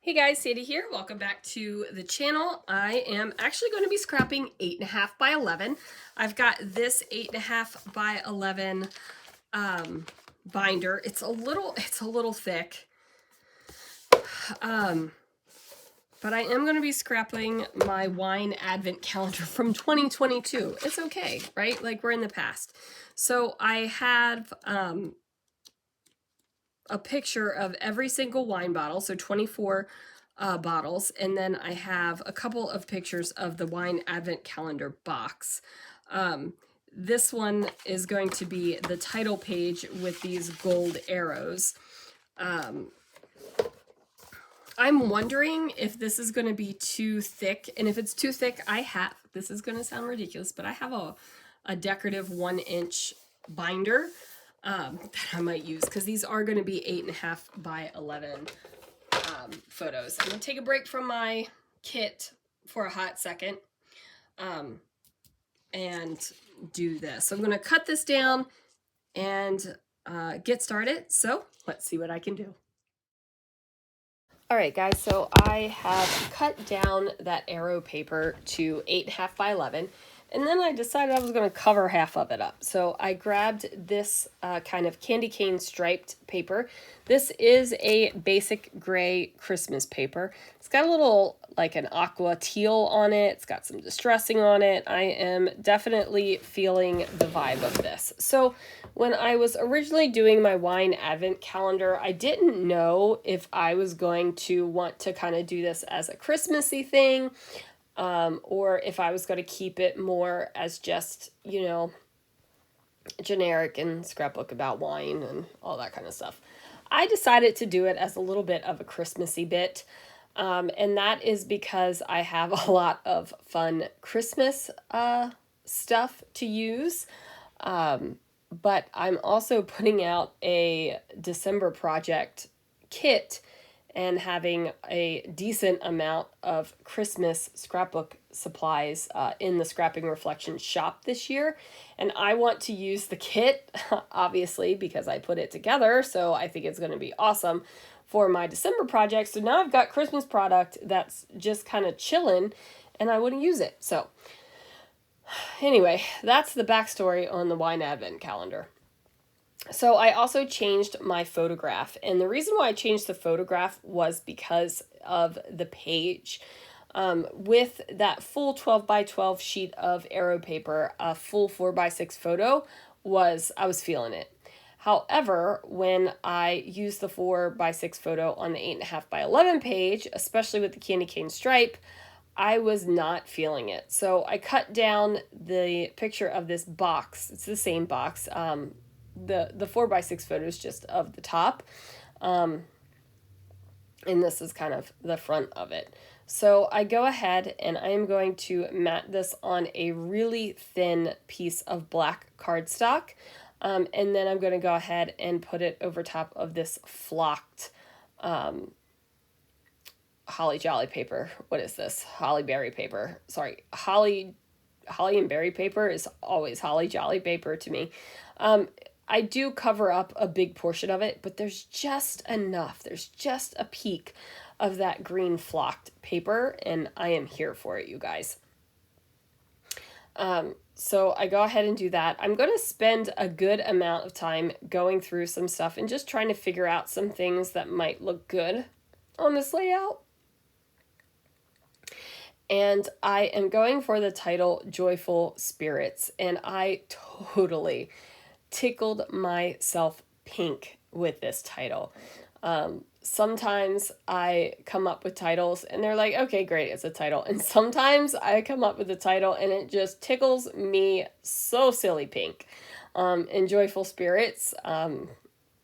Hey guys, Sadie here. Welcome back to the channel. I am actually going to be scrapping 8.5 by 11. I've got this 8.5 by 11 binder. It's a little thick, but I am going to be scrapping my wine advent calendar from 2022. It's okay, right? Like we're in the past. So I have a picture of every single wine bottle, so 24 bottles, and then I have a couple of pictures of the wine advent calendar box. This one is going to be the title page with these gold arrows. I'm wondering if this is going to be too thick, and if it's too thick, this is going to sound ridiculous, but I have a decorative 1-inch binder that I might use, because these are going to be 8.5 by 11 photos. I'm going to take a break from my kit for a hot second and do this. So I'm going to cut this down and get started. So let's see what I can do. All right, guys, so I have cut down that arrow paper to 8.5 by 11. And then I decided I was going to cover half of it up. So I grabbed this kind of candy cane striped paper. This is a basic gray Christmas paper. It's got a little like an aqua teal on it. It's got some distressing on it. I am definitely feeling the vibe of this. So when I was originally doing my wine advent calendar, I didn't know if I was going to want to kind of do this as a Christmassy thing. Or if I was going to keep it more as just, you know, generic and scrapbook about wine and all that kind of stuff. I decided to do it as a little bit of a Christmassy bit. And that is because I have a lot of fun Christmas stuff to use. But I'm also putting out a December project kit and having a decent amount of Christmas scrapbook supplies in the Scrapping Reflections shop this year. And I want to use the kit, obviously, because I put it together, so I think it's going to be awesome for my December project. So now I've got Christmas product that's just kind of chilling, and I wouldn't use it. So anyway, that's the backstory on the Wine Advent calendar. So I also changed my photograph, and the reason why I changed the photograph was because of the page. With that full 12 by 12 sheet of arrow paper, a full 4 by 6 photo I was feeling it. However, when I used the 4 by 6 photo on the 8.5 by 11 page, especially with the candy cane stripe, I was not feeling it. So I cut down the picture of this box. It's the same box. The 4 by 6 photos just of the top. And this is kind of the front of it. So I go ahead and I am going to mat this on a really thin piece of black cardstock. And then I'm going to go ahead and put it over top of this flocked holly jolly paper. What is this? Holly berry paper. Sorry, holly and berry paper is always holly jolly paper to me. I do cover up a big portion of it, but there's just enough. There's just a peak of that green flocked paper, and I am here for it, you guys. So I go ahead and do that. I'm going to spend a good amount of time going through some stuff and just trying to figure out some things that might look good on this layout. And I am going for the title Joyful Spirits, and I totally tickled myself pink with this title. Sometimes I come up with titles and they're like, okay, great, it's a title. And sometimes I come up with a title and it just tickles me so silly pink. And Joyful Spirits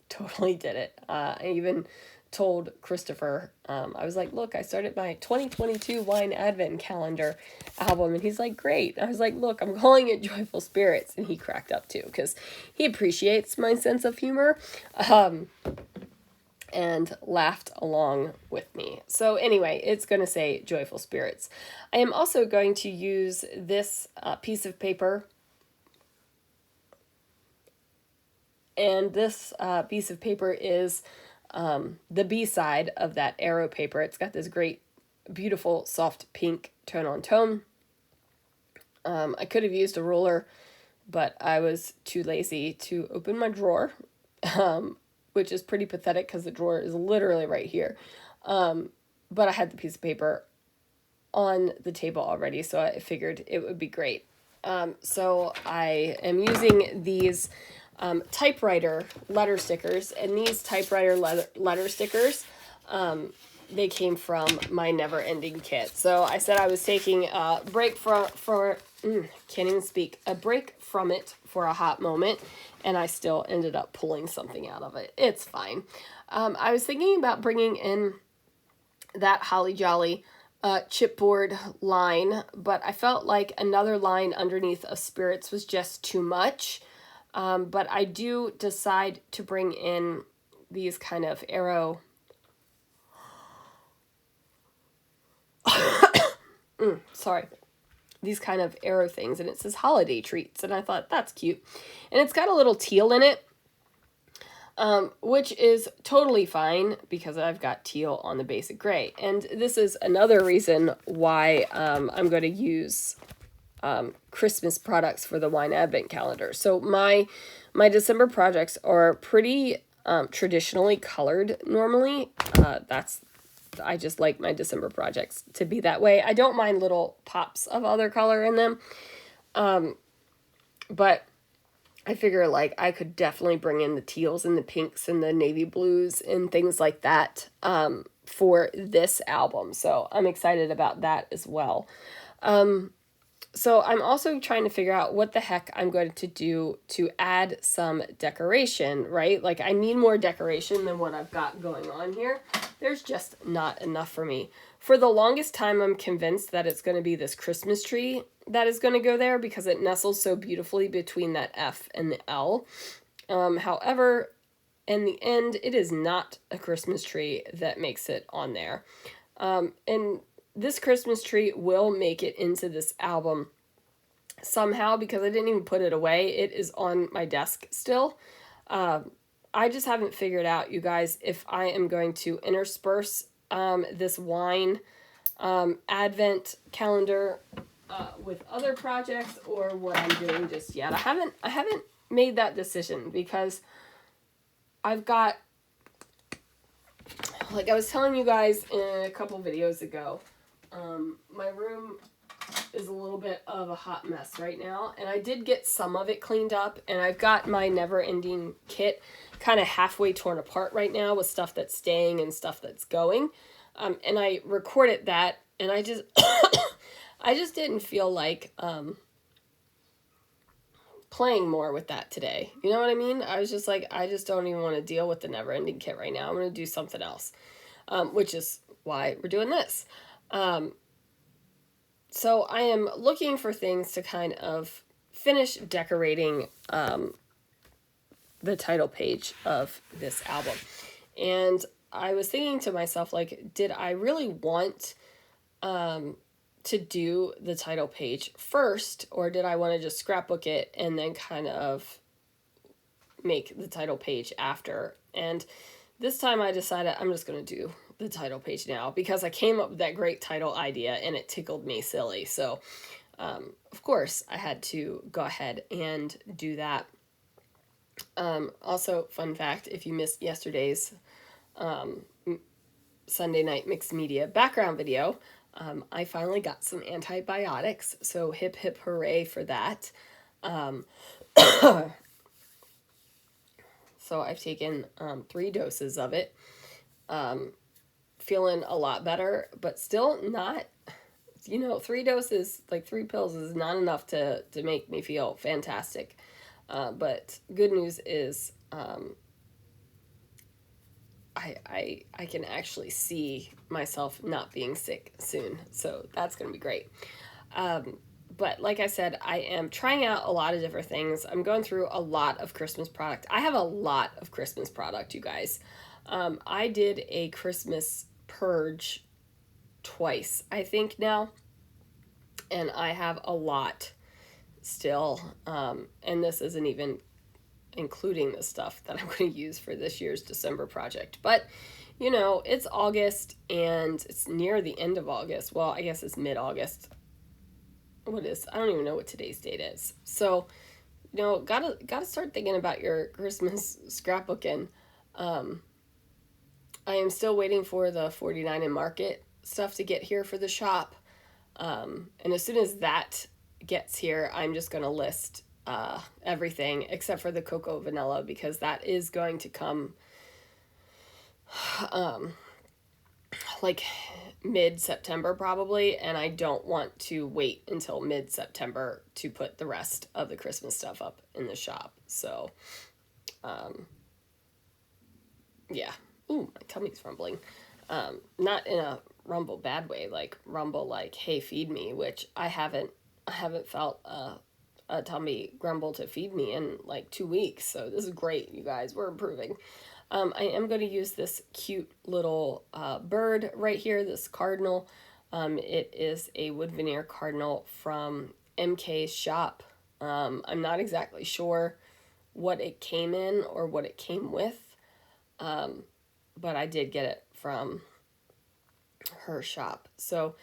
totally did it. I even told Christopher, I was like, look, I started my 2022 Wine Advent calendar album, and he's like, great. I was like, look, I'm calling it Joyful Spirits, and he cracked up too, because he appreciates my sense of humor, and laughed along with me. So anyway, it's going to say Joyful Spirits. I am also going to use this piece of paper, and this piece of paper is the B side of that arrow paper. It's got this great, beautiful, soft pink tone on tone. I could have used a ruler, but I was too lazy to open my drawer, which is pretty pathetic because the drawer is literally right here. But I had the piece of paper on the table already, so I figured it would be great. So I am using these typewriter letter stickers, and these typewriter letter stickers, they came from my never-ending kit. So I said I was taking a break can't even speak, a break from it for a hot moment, and I still ended up pulling something out of it. It's fine. I was thinking about bringing in that Holly Jolly chipboard line, but I felt like another line underneath of spirits was just too much. But I do decide to bring in these kind of arrow these kind of arrow things, and it says holiday treats, and I thought that's cute. And it's got a little teal in it, which is totally fine because I've got teal on the basic gray. And this is another reason why I'm going to use Christmas products for the wine advent calendar. So my December projects are pretty traditionally colored normally. I just like my December projects to be that way. I don't mind little pops of other color in them. But I figure like I could definitely bring in the teals and the pinks and the navy blues and things like that for this album. So I'm excited about that as well. So I'm also trying to figure out what the heck I'm going to do to add some decoration, right? Like I need more decoration than what I've got going on here. There's just not enough for me. For the longest time, I'm convinced that it's going to be this Christmas tree that is going to go there because it nestles so beautifully between that F and the L. However, in the end, it is not a Christmas tree that makes it on there. And this Christmas tree will make it into this album somehow because I didn't even put it away. It is on my desk still. I just haven't figured out, you guys, if I am going to intersperse this wine advent calendar with other projects or what I'm doing just yet. I haven't made that decision because I've got, like I was telling you guys in a couple videos ago, my room is a little bit of a hot mess right now, and I did get some of it cleaned up, and I've got my never-ending kit kind of halfway torn apart right now with stuff that's staying and stuff that's going, and I recorded that, and I just I just didn't feel like playing more with that today. You know what I mean? I was just like, I just don't even want to deal with the never-ending kit right now. I'm going to do something else, which is why we're doing this. So I am looking for things to kind of finish decorating the title page of this album. And I was thinking to myself, like, did I really want to do the title page first, or did I want to just scrapbook it and then kind of make the title page after? And this time I decided I'm just going to do the title page now because I came up with that great title idea and it tickled me silly. So, of course, I had to go ahead and do that. Also, fun fact, if you missed yesterday's Sunday night mixed media background video, I finally got some antibiotics, so hip hip hooray for that. So I've taken 3 doses of it, feeling a lot better, but still not, 3 doses, like 3 pills is not enough to make me feel fantastic. But good news is I can actually see myself not being sick soon, so that's going to be great. But like I said, I am trying out a lot of different things. I'm going through a lot of Christmas product. I have a lot of Christmas product, you guys. I did a Christmas purge twice, I think now, and I have a lot still, and this isn't even including the stuff that I'm going to use for this year's December project. But, you know, it's August and it's near the end of August. Well, I guess it's mid-August. What is, I don't even know what today's date is. So, you know, gotta start thinking about your Christmas scrapbooking. I am still waiting for the 49 and Market stuff to get here for the shop. And as soon as that gets here, I'm just going to list everything except for the cocoa vanilla, because that is going to come like mid-September probably, and I don't want to wait until mid-September to put the rest of the Christmas stuff up in the shop. So, yeah. Ooh, my tummy's rumbling. Not in a rumble bad way, like rumble like, hey, feed me, which I haven't felt a tummy grumble to feed me in like 2 weeks. So this is great, you guys. We're improving. I am going to use this cute little bird right here, this cardinal. It is a wood veneer cardinal from MK's shop. I'm not exactly sure what it came in or what it came with, but I did get it from her shop. So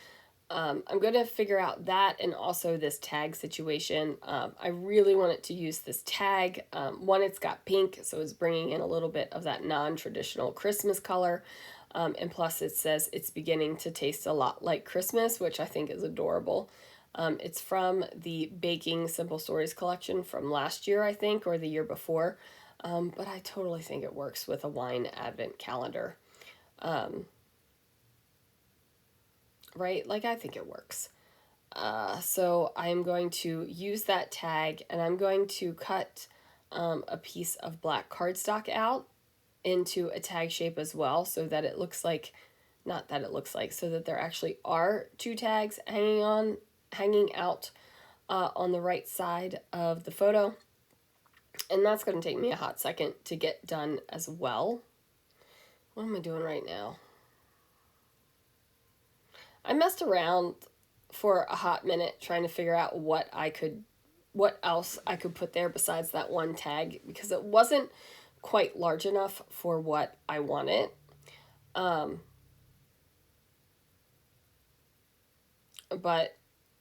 I'm going to figure out that, and also this tag situation. I really wanted to use this tag. One, it's got pink, so it's bringing in a little bit of that non-traditional Christmas color. And plus it says it's beginning to taste a lot like Christmas, which I think is adorable. It's from the Baking Simple Stories collection from last year, I think, or the year before. But I totally think it works with a wine advent calendar. Right? Like, I think it works. So I'm going to use that tag, and I'm going to cut a piece of black cardstock out into a tag shape as well, so that it looks like, not that it looks like, so that there actually are two tags hanging out on the right side of the photo. And that's going to take me a hot second to get done as well. What am I doing right now? I messed around for a hot minute trying to figure out what else I could put there besides that one tag, because it wasn't quite large enough for what I wanted. But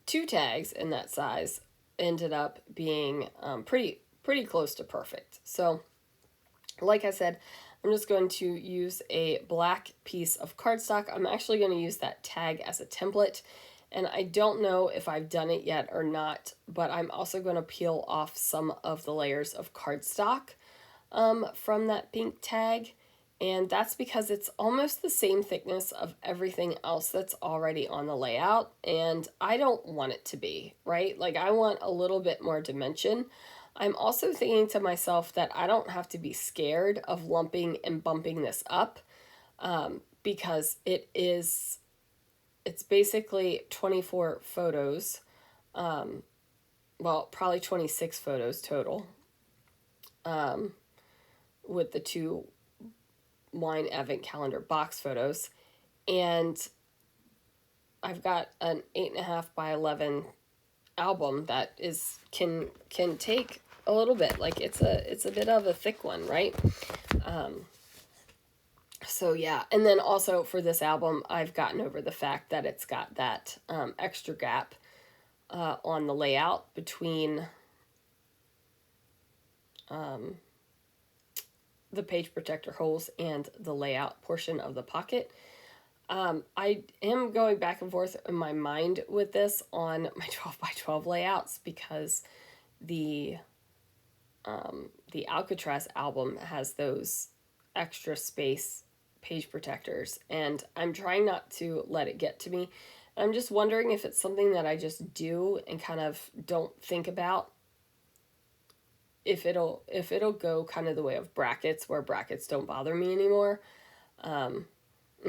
two tags in that size ended up being pretty close to perfect. So, like I said, I'm just going to use a black piece of cardstock. I'm actually going to use that tag as a template, and I don't know if I've done it yet or not, but I'm also going to peel off some of the layers of cardstock from that pink tag, and that's because it's almost the same thickness of everything else that's already on the layout, and I don't want it to be, right? Like, I want a little bit more dimension. I'm also thinking to myself that I don't have to be scared of lumping and bumping this up, because it's basically 24 photos, well, probably 26 photos total, with the two wine advent calendar box photos, and I've got an 8.5 by 11 album that is can take a little bit, like it's a bit of a thick one, right? So yeah, and then also for this album, I've gotten over the fact that it's got that extra gap on the layout between the page protector holes and the layout portion of the pocket. I am going back and forth in my mind with this on my 12 by 12 layouts, because the Alcatraz album has those extra space page protectors, and I'm trying not to let it get to me. I'm just wondering if it's something that I just do and kind of don't think about, if it'll go kind of the way of brackets, where brackets don't bother me anymore. I'm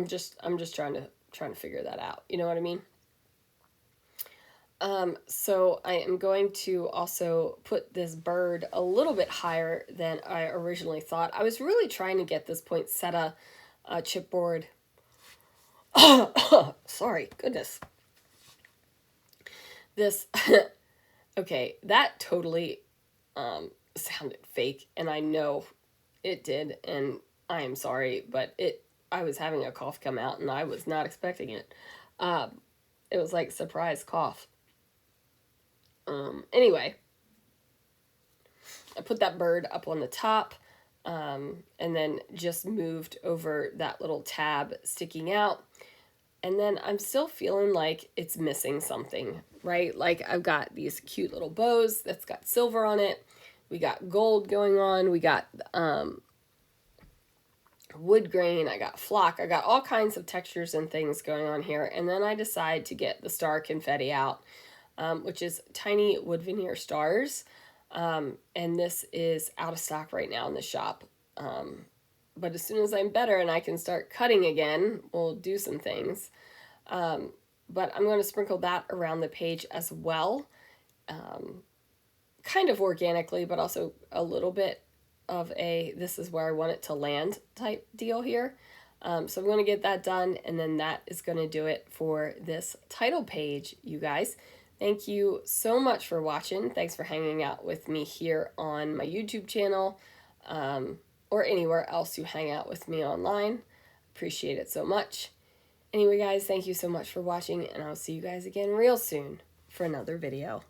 just trying to figure that out. You know what I mean? So I am going to also put this bird a little bit higher than I originally thought. I was really trying to get this poinsettia chipboard. Sorry, goodness. This, okay, that totally sounded fake, and I know it did, and I am sorry, but I was having a cough come out, and I was not expecting it. It was like surprise cough. Anyway, I put that bird up on the top, and then just moved over that little tab sticking out. And then I'm still feeling like it's missing something, right? Like I've got these cute little bows that's got silver on it. We got gold going on. We got wood grain. I got flock. I got all kinds of textures and things going on here. And then I decide to get the star confetti out, which is tiny wood veneer stars. And this is out of stock right now in the shop. But as soon as I'm better and I can start cutting again, we'll do some things. But I'm going to sprinkle that around the page as well. Kind of organically, but also a little bit of a this is where I want it to land type deal here. So I'm going to get that done, and then that is going to do it for this title page, you guys. Thank you so much for watching. Thanks for hanging out with me here on my YouTube channel, or anywhere else you hang out with me online. Appreciate it so much. Anyway, guys, thank you so much for watching, and I'll see you guys again real soon for another video.